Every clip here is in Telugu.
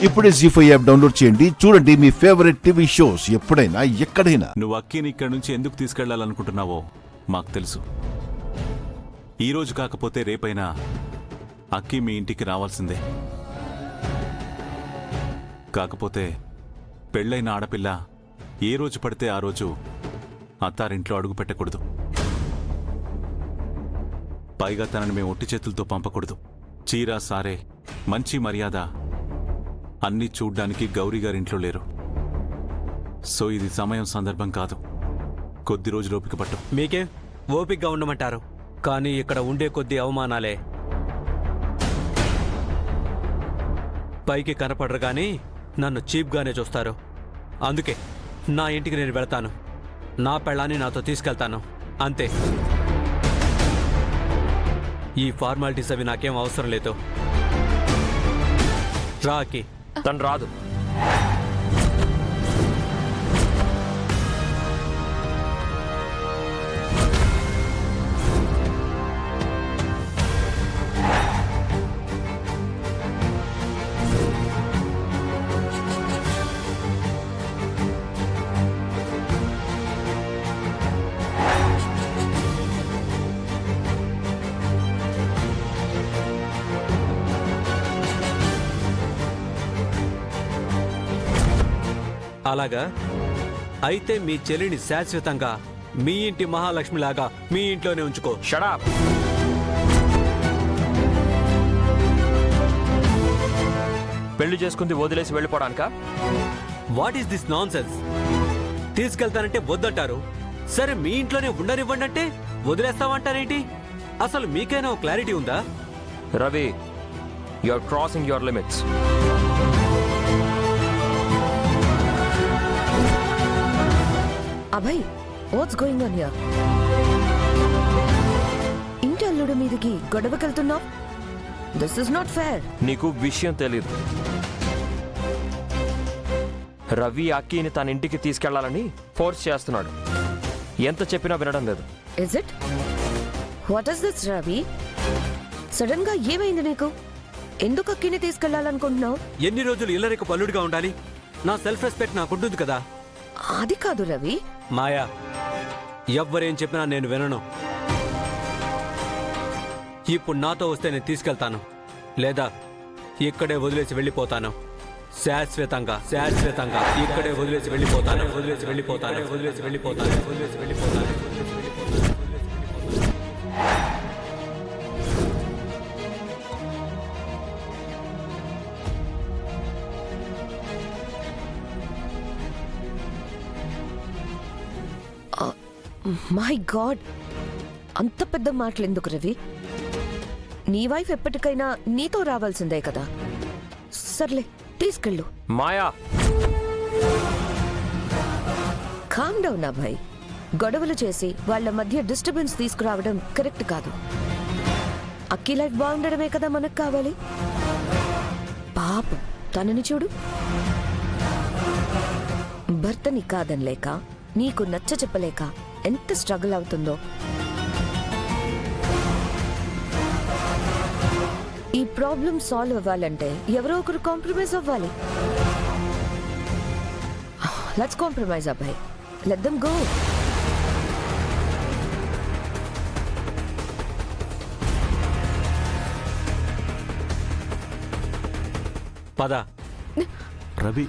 ఇప్పుడే జీ5 యాప్ డౌన్లోడ్ చేయండి. చూడండి మీ ఫేవరెట్ టీవీ షోస్ ఎప్పుడైనా ఎక్కడైనా. నువ్వు అక్కీని ఇక్కడి నుంచి ఎందుకు తీసుకెళ్లాలనుకుంటున్నావో మాకు తెలుసు. ఈరోజు కాకపోతే రేపైనా అక్కీ మీ ఇంటికి రావాల్సిందే. కాకపోతే పెళ్ళైన ఆడపిల్ల ఏ రోజు పడితే ఆ రోజు అత్తారింట్లో అడుగు పెట్టకూడదు. పైగా తనని మేము ఒట్టి చేతులతో పంపకూడదు. చీర సారే మంచి మర్యాద అన్నీ చూడ్డానికి గౌరీ గారింట్లో లేరు. సో ఇది సమయం సందర్భం కాదు. కొద్ది రోజులు ఓపిక పట్టు. మీకేం ఓపికగా ఉండమంటారు, కానీ ఇక్కడ ఉండే కొద్ది అవమానాలే. పైకి కనపడరు కానీ నన్ను చీప్గానే చూస్తారు. అందుకే నా ఇంటికి నేను వెళ్తాను, నా పెళ్ళాన్ని నాతో తీసుకెళ్తాను, అంతే. ఈ ఫార్మాలిటీస్ అవి నాకేం అవసరం లేదు. రాకి తను రాదు. అలాగా అయితే మీ చెల్లిని శాశ్వతంగా మీ ఇంటి మహాలక్ష్మిలాగా మీ ఇంట్లోనే ఉంచుకో. Shut up. పెళ్లి చేసుకుంది వదిలేసి వెళ్ళిపోవడానికా? What is this nonsense? తీసుకెళ్తానంటే వద్దంటారు, సరే మీ ఇంట్లోనే ఉండనివ్వండి అంటే వదిలేస్తామంటారేంటి? అసలు మీకైనా ఒక క్లారిటీ ఉందా? Ravi, you are crossing your limits. Abhay, what's going on here? ఇంటి అల్లుడు మీదకి గొడవకెళ్తున్నావు? This is not fair. నీకు విషయం తెలీదు. రవి అక్కీని తన ఇంటికి తీసుకెళ్లాలని ఫోర్స్ చేస్తున్నాడు. ఎంత చెప్పినా వినడం లేదు. Is it? What is this Ravi? Sudden గా ఏమైంది నీకు? ఎందుకు అక్కిని తీసుకెళ్లాలనుకుంటున్నావు? ఎన్ని రోజులు ఇల్లరిక పల్లుడిగా ఉండాలి? నా సెల్ఫ్ రెస్పెక్ట్ నాకుంటుంది కదా. అది కాదు రవి. మాయా, ఎవ్వరేం చెప్పినా నేను వినను. ఇప్పుడు నాతో వస్తే నేను తీసుకెళ్తాను, లేదా ఇక్కడే వదిలేసి వెళ్ళిపోతాను. శాశ్వతంగా శాశ్వతంగా ఇక్కడే వదిలేసి వెళ్ళిపోతాను, వదిలేసి వెళ్ళిపోతాను, వదిలేసి వెళ్ళిపోతాను, వదిలేసి వెళ్ళిపోతాను. మై గాడ్, అంత పెద్ద మాటలు ఎందుకు రవి? నీ వైఫ్ ఎప్పటికైనా నీతో రావాల్సిందే కదా. సర్లే, తీసుకెళ్ళు. మాయా, కామ్ డౌన్ అభయ్. గొడవలు చేసి వాళ్ళ మధ్య డిస్టర్బెన్స్ తీసుకురావడం కరెక్ట్ కాదు. అక్కి లైఫ్ బాగుండడమే కదా మనకు కావాలి. పాపం తనని చూడు, భర్తని కాదనలేక, నీకు నచ్చ చెప్పలేక ఎంత స్ట్రగుల్ అవుతుందో. ఈ ప్రాబ్లం సాల్వ్ అవ్వాలంటే ఎవరో ఒకరు కాంప్రమైజ్ అవ్వాలి. లెట్స్ కాంప్రమైజ్ అబ్బాయి. Let them go. పద. రవి,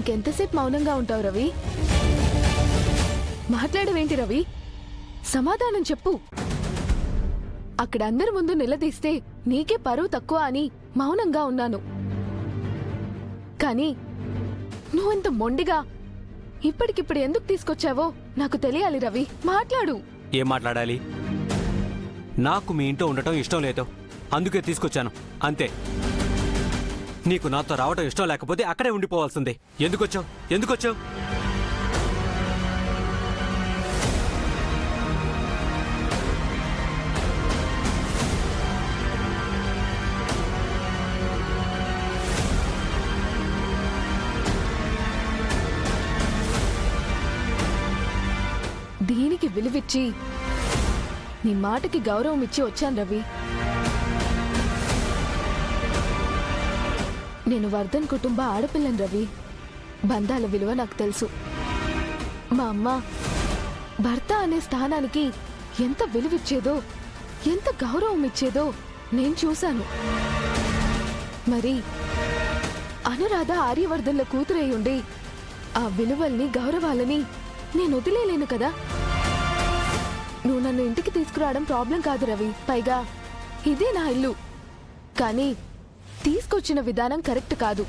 ఇంకెంతసేపు మౌనంగా ఉంటావు రవి? మాట్లాడవేంటి రవి? సమాధానం చెప్పు. అక్కడ అందరి ముందు నిలదీస్తే నీకే పరువు తక్కువ అని మౌనంగా ఉన్నాను. కానీ నువ్వెంత మొండిగా ఇప్పటికిప్పుడు ఎందుకు తీసుకొచ్చావో నాకు తెలియాలి రవి. మాట్లాడు. ఏం మాట్లాడాలి? నాకు మీ ఇంట్లో ఉండటం ఇష్టం లేదు, అందుకే తీసుకొచ్చాను అంతే. నీకు నాతో రావటం ఇష్టం లేకపోతే అక్కడే ఉండిపోవాల్సిందే. ఎందుకొచ్చావు? ఎందుకొచ్చావు? దీనికి విలువిచ్చి నీ మాటకి గౌరవం ఇచ్చి వచ్చాను రవి. నేను వర్ధన్ కుటుంబ ఆడపిల్లని రవి. బంధాల విలువ నాకు తెలుసు. మా అమ్మ భర్త అనే స్థానానికి ఎంత విలువిచ్చేదో, ఎంత గౌరవం ఇచ్చేదో నేను చూశాను. మరి అనురాధ ఆర్యవర్ధన్ల కూతురై ఉండి ఆ విలువల్ని గౌరవాలని నేను వదిలేలేను కదా. నువ్వు నన్ను ఇంటికి తీసుకురావడం ప్రాబ్లం కాదు రవి. పైగా ఇదే నా ఇల్లు. కానీ తీసుకొచ్చిన విధానం కరెక్ట్ కాదు.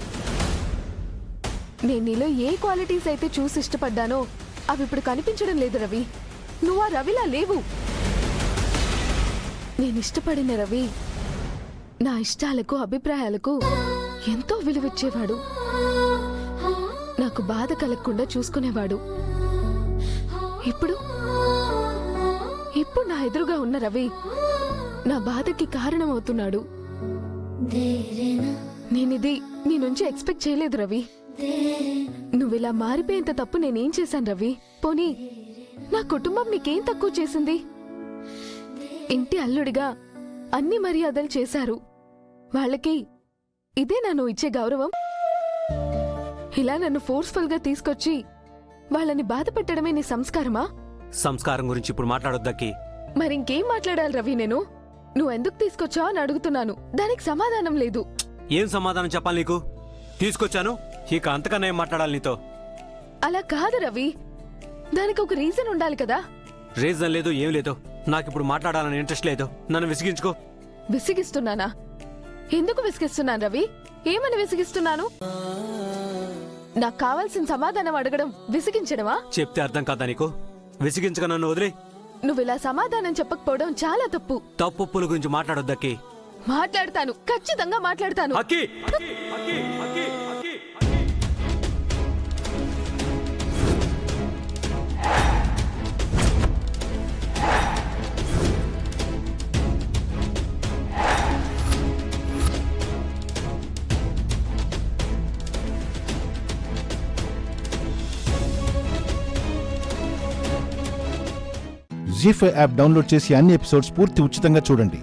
నేను నీలో ఏ క్వాలిటీస్ అయితే చూసి ఇష్టపడ్డానో అవి ఇప్పుడు కనిపించడం లేదు రవి. నువ్వు ఆ రవిలా లేవు. నేను ఇష్టపడిన రవి నా ఇష్టాలకు అభిప్రాయాలకు ఎంతో విలువిచ్చేవాడు. నాకు బాధ కలగకుండా చూసుకునేవాడు. ఇప్పుడు నా ఎదురుగా ఉన్న రవి నా బాధకి కారణమవుతున్నాడు. నేనిది నీ నుంచి ఎక్స్పెక్ట్ చేయలేదు రవి. నువ్విలా మారిపోయేంత తప్పు నేనేం చేశాను రవి? పోనీ నా కుటుంబం నీకేం తక్కువ చేసింది? ఇంటి అల్లుడిగా అన్ని మర్యాదలు చేశారు. వాళ్ళకి ఇదే నన్ను ఇచ్చే గౌరవం? ఇలా నన్ను ఫోర్స్ఫుల్ గా తీసుకొచ్చి వాళ్ళని బాధ పెట్టడమే నీ సంస్కారమా? సంస్కారం గురించి ఇప్పుడు మాట్లాడొద్దక్కి. మరింకేం మాట్లాడాలి రవి? నేను నువ్వెందుకు తీసుకొచ్చావు అని అడుగుతున్నాను. దానికి సమాధానం లేదు. ఏం సమాధానం చెప్పాలి నీకు? తీసుకొచ్చాను, ఇక అంతకన్నా ఏం మాట్లాడాలి నీతో? అలా కాదు రవి, దానికి ఒక రీజన్ ఉండాలి కదా. రీజన్ లేదు, ఏం లేదు. నాకిప్పుడు మాట్లాడాలని ఇంట్రెస్ట్ లేదు. నన్ను విసిగించుకో. విసిగిస్తున్నానా? ఎందుకు విసిగిస్తున్నాను రవి? ఏమని విసిగిస్తున్నాను? నాకు కావాల్సిన సమాధానం అడగడం విసిగించడమా? చెప్తే అర్థం కాదా నీకు? విసిగించక నన్ను వదిలే. నువ్విలా సమాధానం చెప్పకపోవడం చాలా తప్పు. తప్పుల గురించి మాట్లాడొద్దక్కి. మాట్లాడతాను, ఖచ్చితంగా మాట్లాడతాను. అక్కి! జీ5 యాప్ డౌన్లోడ్ చేసి అన్ని ఎపిసోడ్స్ పూర్తి ఉచితంగా చూడండి.